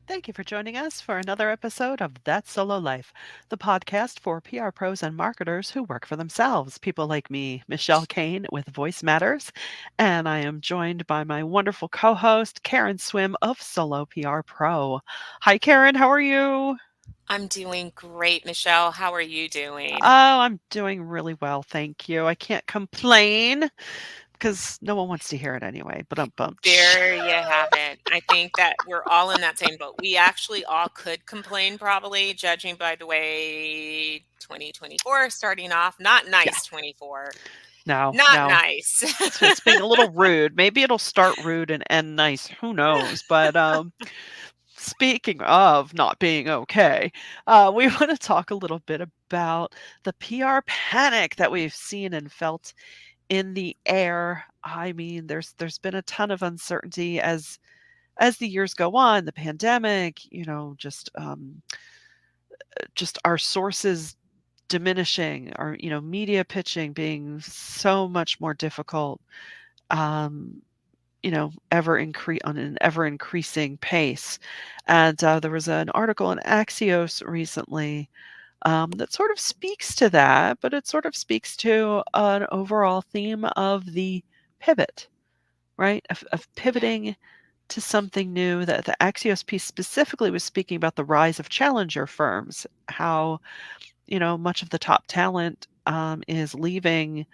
Thank you for joining us for another episode of That Solo Life, the podcast for PR pros and marketers who work for themselves. People like me, Michelle Kane with Voice Matters, and I am joined by my wonderful co host, Karen Swim of Solo PR Pro. Hi, Karen, how are you? I'm doing great, Michelle. How are you Oh, doing? I'm doing really well, thank you. I can't complain because no one wants to hear it anyway, but I'm bummed. There you have it. I think that we're all in that same boat. We actually all could complain, probably, judging by the way 2024 starting off. Not Yeah, nice, 24. no, Not no. nice. It's being a little rude. Maybe it'll start rude and end nice. Who knows? But speaking of not being okay, we want to talk a little bit about the PR panic that we've seen and felt in the air. I mean, there's been a ton of uncertainty as the years go on. The pandemic, just our sources diminishing, our media pitching being so much more difficult. Um, on an ever increasing pace. And there was an article in Axios recently that sort of speaks to that, but it sort of speaks to an overall theme of the pivot, right? Of Yeah. pivoting to something new. That the Axios piece specifically was speaking about the rise of challenger firms, how much of the top talent is leaving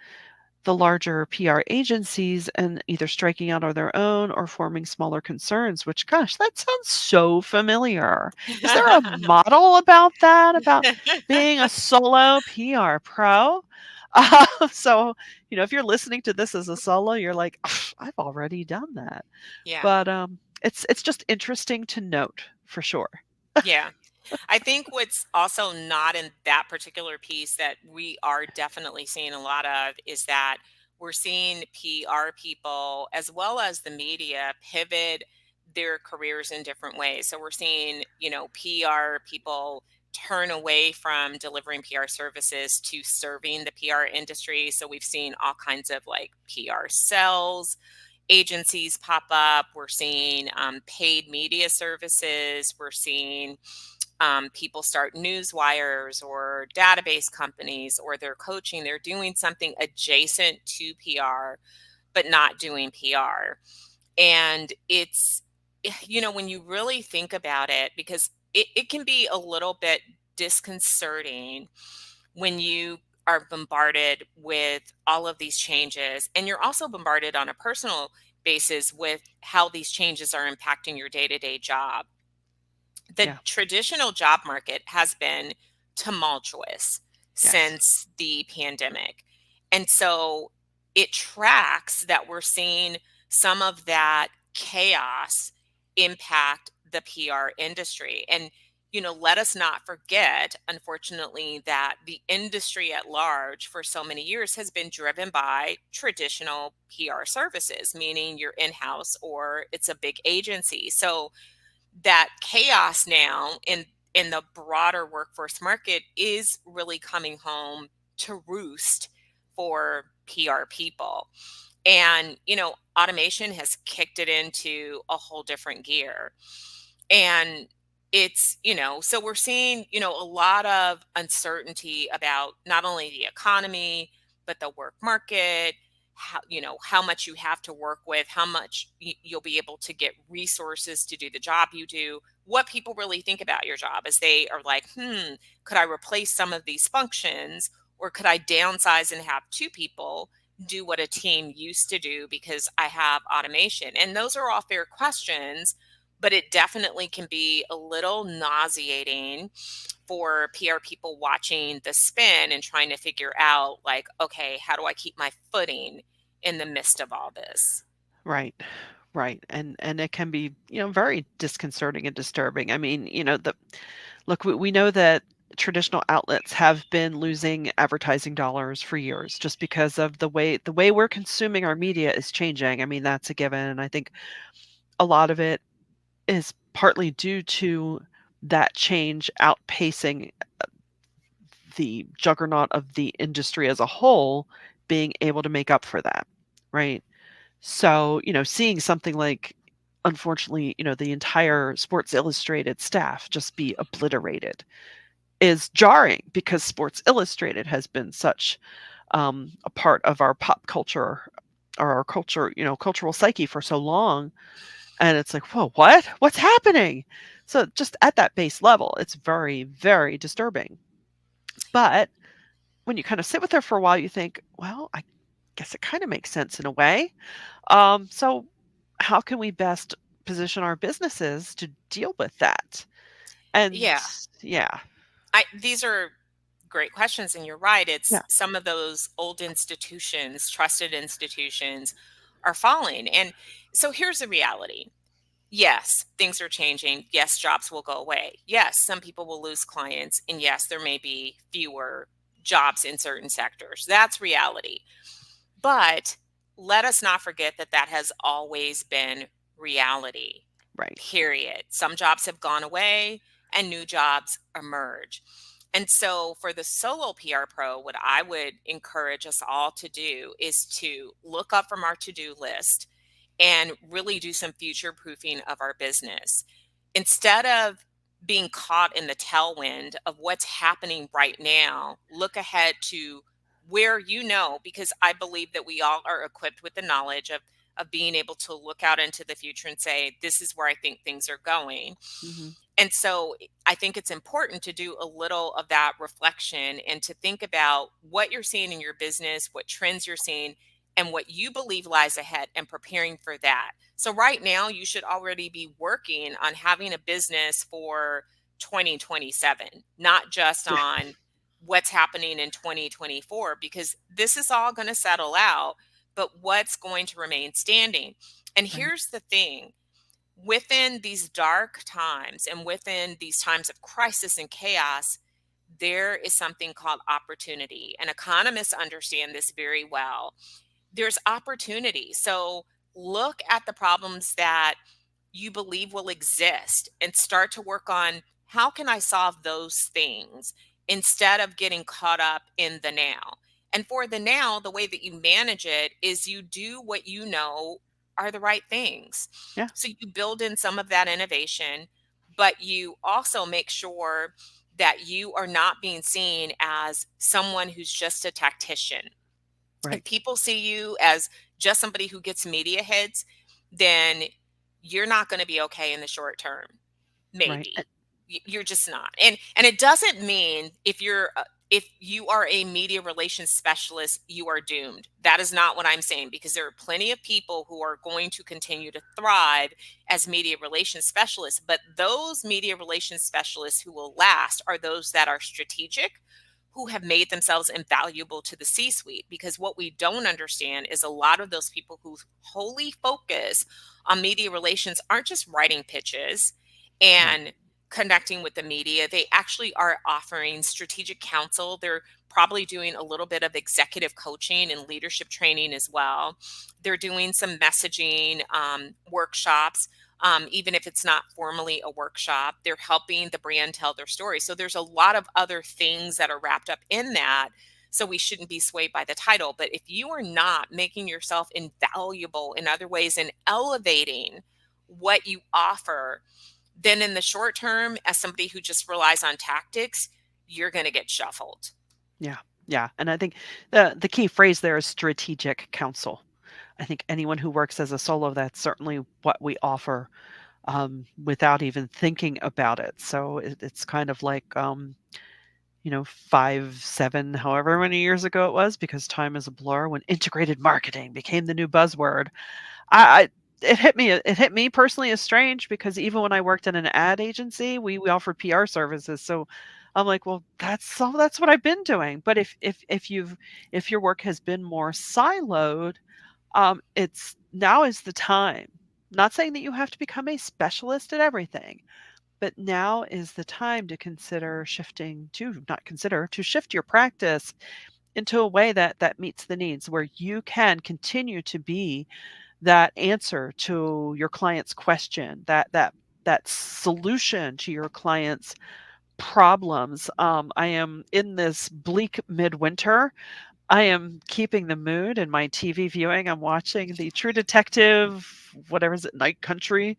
the larger PR agencies and either striking out on their own or forming smaller concerns, which, gosh, that sounds so familiar. Is there a model about that, about being a solo PR pro? So, if you're listening to this as a solo, you're like, I've already done that. Yeah. But it's just interesting to note for sure. Yeah. I think what's also not in that particular piece that we are definitely seeing a lot of is that we're seeing PR people as well as the media pivot their careers in different ways. So we're seeing, PR people turn away from delivering PR services to serving the PR industry. So we've seen all kinds of like PR cells agencies pop up. We're seeing paid media services. We're seeing people start news wires or database companies, or they're coaching, they're doing something adjacent to PR, but not doing PR. And it's, when you really think about it, because it can be a little bit disconcerting when you are bombarded with all of these changes. And you're also bombarded on a personal basis with how these changes are impacting your day to day job. The Yeah. traditional job market has been tumultuous Yes. since the pandemic. And so it tracks that we're seeing some of that chaos impact the PR industry. And, let us not forget, unfortunately, that the industry at large for so many years has been driven by traditional PR services, meaning you're in house or it's a big agency. So that chaos now in the broader workforce market is really coming home to roost for PR people. And, automation has kicked it into a whole different gear. And so we're seeing, a lot of uncertainty about not only the economy, but the work market, how much you have to work with, how much you'll be able to get resources to do the job you do, what people really think about your job as they are like, could I replace some of these functions, or could I downsize and have two people do what a team used to do because I have automation? And those are all fair questions, but it definitely can be a little nauseating for PR people watching the spin and trying to figure out, like, okay, how do I keep my footing in the midst of all this? Right. Right. And it can be, very disconcerting and disturbing. I mean, the look, we know that traditional outlets have been losing advertising dollars for years just because of the way we're consuming our media is changing. I mean, that's a given. And I think a lot of it is partly due to that change outpacing the juggernaut of the industry as a whole being able to make up for that. Right. So, seeing something like unfortunately, the entire Sports Illustrated staff just be obliterated is jarring because Sports Illustrated has been such a part of our pop culture or our culture, cultural psyche for so long. And it's like, whoa, what? What's happening? So just at that base level, it's very, very disturbing. But when you kind of sit with it for a while, you think, well, I guess it kind of makes sense in a way. So how can we best position our businesses to deal with that? And Yeah. yeah, These are great questions, and you're right. It's yeah, some of those old institutions, trusted institutions, are falling. And so here's the reality. Yes, things are changing. Yes, jobs will go away. Yes, some people will lose clients. And yes, there may be fewer jobs in certain sectors. That's reality. But let us not forget that that has always been reality, right, period. Some jobs have gone away and new jobs emerge. And so, for the solo PR pro, what I would encourage us all to do is to look up from our to do list and really do some future proofing of our business. Instead of being caught in the tailwind of what's happening right now, look ahead to where because I believe that we all are equipped with the knowledge of being able to look out into the future and say, this is where I think things are going. hmm, And so I think it's important to do a little of that reflection and to think about what you're seeing in your business, what trends you're seeing, and what you believe lies ahead and preparing for that. So, right now, you should already be working on having a business for 2027, not just yeah, on what's happening in 2024, because this is all going to settle out, but what's going to remain standing? And right, here's the thing: within these dark times and within these times of crisis and chaos, there is something called opportunity. And economists understand this very well. There's opportunity. So look at the problems that you believe will exist and start to work on how can I solve those things instead of getting caught up in the now. And for the now, the way that you manage it is you do what you know are the right things. yeah, So you build in some of that innovation, but you also make sure that you are not being seen as someone who's just a tactician. If right, people see you as just somebody who gets media hits, then you're not going to be okay in the short term. right, Maybe you're just not. And it doesn't mean if you are a media relations specialist, you are doomed. That is not what I'm saying, because there are plenty of people who are going to continue to thrive as media relations specialists. But those media relations specialists who will last are those that are strategic, who have made themselves invaluable to the C suite. Because what we don't understand is a lot of those people who wholly focus on media relations aren't just writing pitches right, and connecting with the media. They actually are offering strategic counsel. They're probably doing a little bit of executive coaching and leadership training as well. They're doing some messaging workshops. Even if it's not formally a workshop, they're helping the brand tell their story. So there's a lot of other things that are wrapped up in that. So we shouldn't be swayed by the title. But if you are not making yourself invaluable in other ways and elevating what you offer, then in the short term, as somebody who just relies on tactics, you're going to get shuffled. yeah, yeah. And I think the key phrase there is strategic counsel. I think anyone who works as a solo, that's certainly what we offer without even thinking about it. So it's kind of like, 5, 7, however many years ago it was, because time is a blur, when integrated marketing became the new buzzword. I it hit me personally as strange because even when I worked in an ad agency, we offered PR services. So I'm like, well, that's what I've been doing. But if your work has been more siloed, it's now is the time. Not saying that you have to become a specialist at everything, but now is the time to consider shifting to not consider to shift your practice into a way that meets the needs, where you can continue to be that answer to your client's question, that solution to your client's problems. I am in this bleak midwinter. I am keeping the mood in my TV viewing. I'm watching the True Detective, whatever is it, Night Country,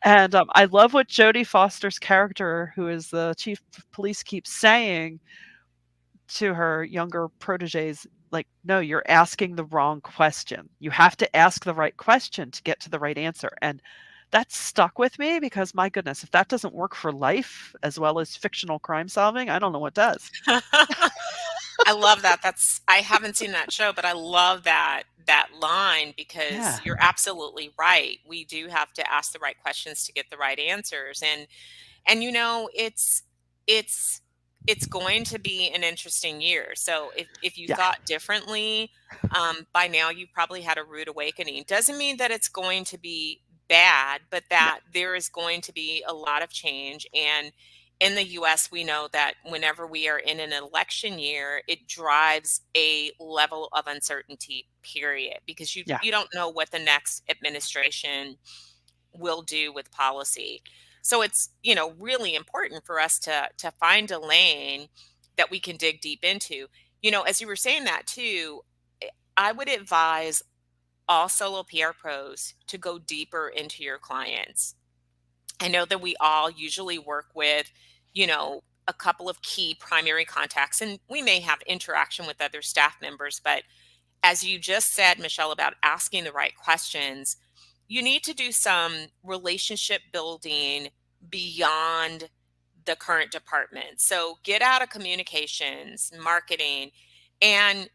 and, I love what Jodie Foster's character, who is the chief of police, keeps saying to her younger proteges, like, "No, you're asking the wrong question. You have to ask the right question to get to the right answer," and that stuck with me because, my goodness, if that doesn't work for life as well as fictional crime solving, I don't know what does. I love that. I haven't seen that show, but I love that line because Yeah, you're absolutely right. We do have to ask the right questions to get the right answers. And it's it's going to be an interesting year. So if you yeah, thought differently, by now you probably had a rude awakening. Doesn't mean that it's going to be bad, but yeah, that there is going to be a lot of change. And in the US, we know that whenever we are in an election year, it drives a level of uncertainty, period, because yeah, you don't know what the next administration will do with policy. So it's, really important for us to find a lane that we can dig deep into. As you were saying that too, I would advise all solo PR pros to go deeper into your clients. I know that we all usually work with, a couple of key primary contacts, and we may have interaction with other staff members, but as you just said, Michelle, about asking the right questions, you need to do some relationship building beyond the current department. So get out of communications, marketing, and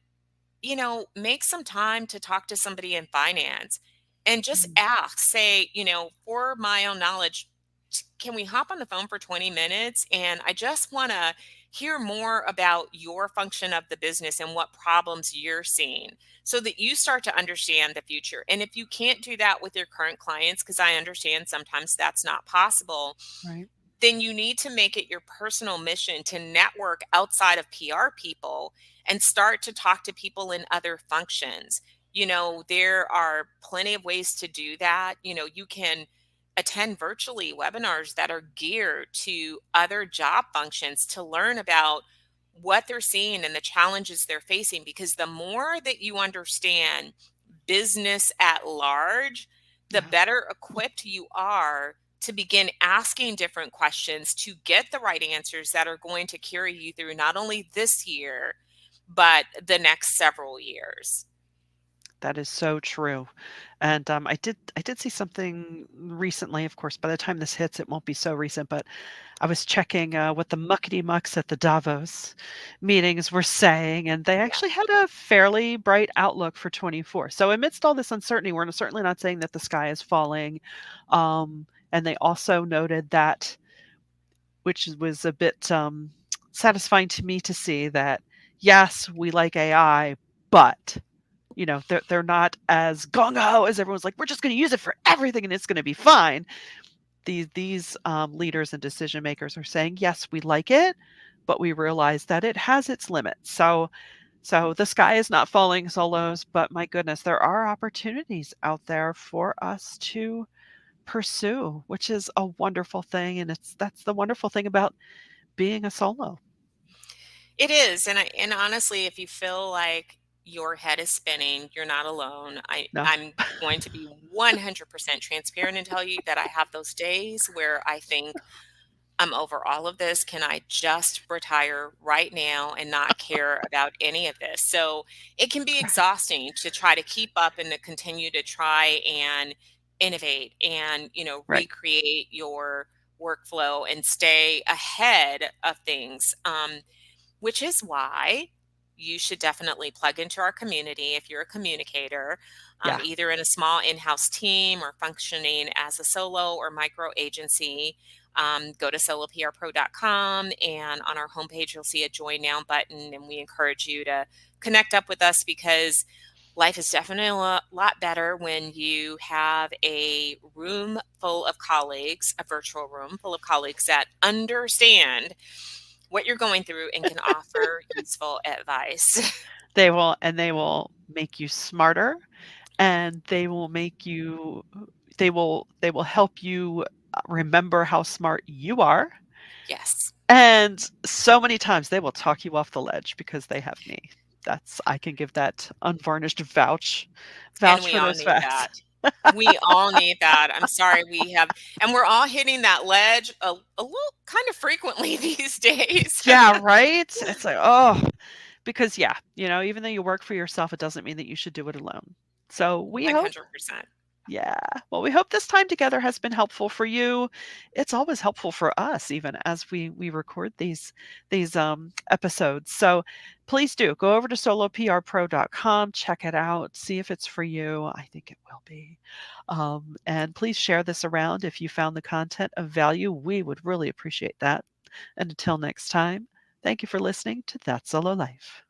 make some time to talk to somebody in finance and just mhm, ask, say, for my own knowledge, can we hop on the phone for 20 minutes? And I just want to hear more about your function of the business and what problems you're seeing so that you start to understand the future. And if you can't do that with your current clients, because I understand sometimes that's not possible, right, then you need to make it your personal mission to network outside of PR people and start to talk to people in other functions. There are plenty of ways to do that. You can attend virtually webinars that are geared to other job functions to learn about what they're seeing and the challenges they're facing, because the more that you understand business at large, the yeah. better equipped you are to begin asking different questions to get the right answers that are going to carry you through not only this year, but the next several years. That is so true, and, I did see something recently, of course, by the time this hits, it won't be so recent, but I was checking, what the muckety mucks at the Davos meetings were saying, and they Yeah. actually had a fairly bright outlook for '24. So amidst all this uncertainty, we're certainly not saying that the sky is falling, and they also noted that, which was a bit, satisfying to me to see that, yes, we like AI, but they're not as gung ho as everyone's like, we're just going to use it for everything and it's going to be fine. These leaders and decision makers are saying, yes, we like it, but we realize that it has its limits. So the sky is not falling, solos, but my goodness, there are opportunities out there for us to pursue, which is a wonderful thing. And that's the wonderful thing about being a solo. It is. And honestly, if you feel like your head is spinning, you're not alone. No, I'm going to be 100% transparent and tell you that I have those days where I think I'm over all of this. Can I just retire right now and not care about any of this? So it can be exhausting to try to keep up and to continue to try and innovate and, right. recreate your workflow and stay ahead of things. Which is why you should definitely plug into our community if you're a communicator, Yeah. either in a small in house team or functioning as a solo or micro agency. Go to soloprpro.com, and on our homepage, you'll see a join now button. And we encourage you to connect up with us because life is definitely a lot better when you have a room full of colleagues, a virtual room full of colleagues that understand what you're going through and can offer useful advice. They will make you smarter, and they will help you, remember how smart you are, Yes. and so many times they will talk you off the ledge because they have me. That's I can give that unvarnished And vouch we for all those need facts. that. We all need that. I'm sorry we have, and we're all hitting that ledge a little kind of frequently these days. Yeah, right? It's like, oh, because yeah, even though you work for yourself, it doesn't mean that you should do it alone. So we Like hope 100%. Yeah. Well, we hope this time together has been helpful for you. It's always helpful for us, even as we record these episodes. So please do go over to soloprpro.com, check it out, see if it's for you. I think it will be. And please share this around if you found the content of value. We would really appreciate that. And until next time, thank you for listening to That Solo Life.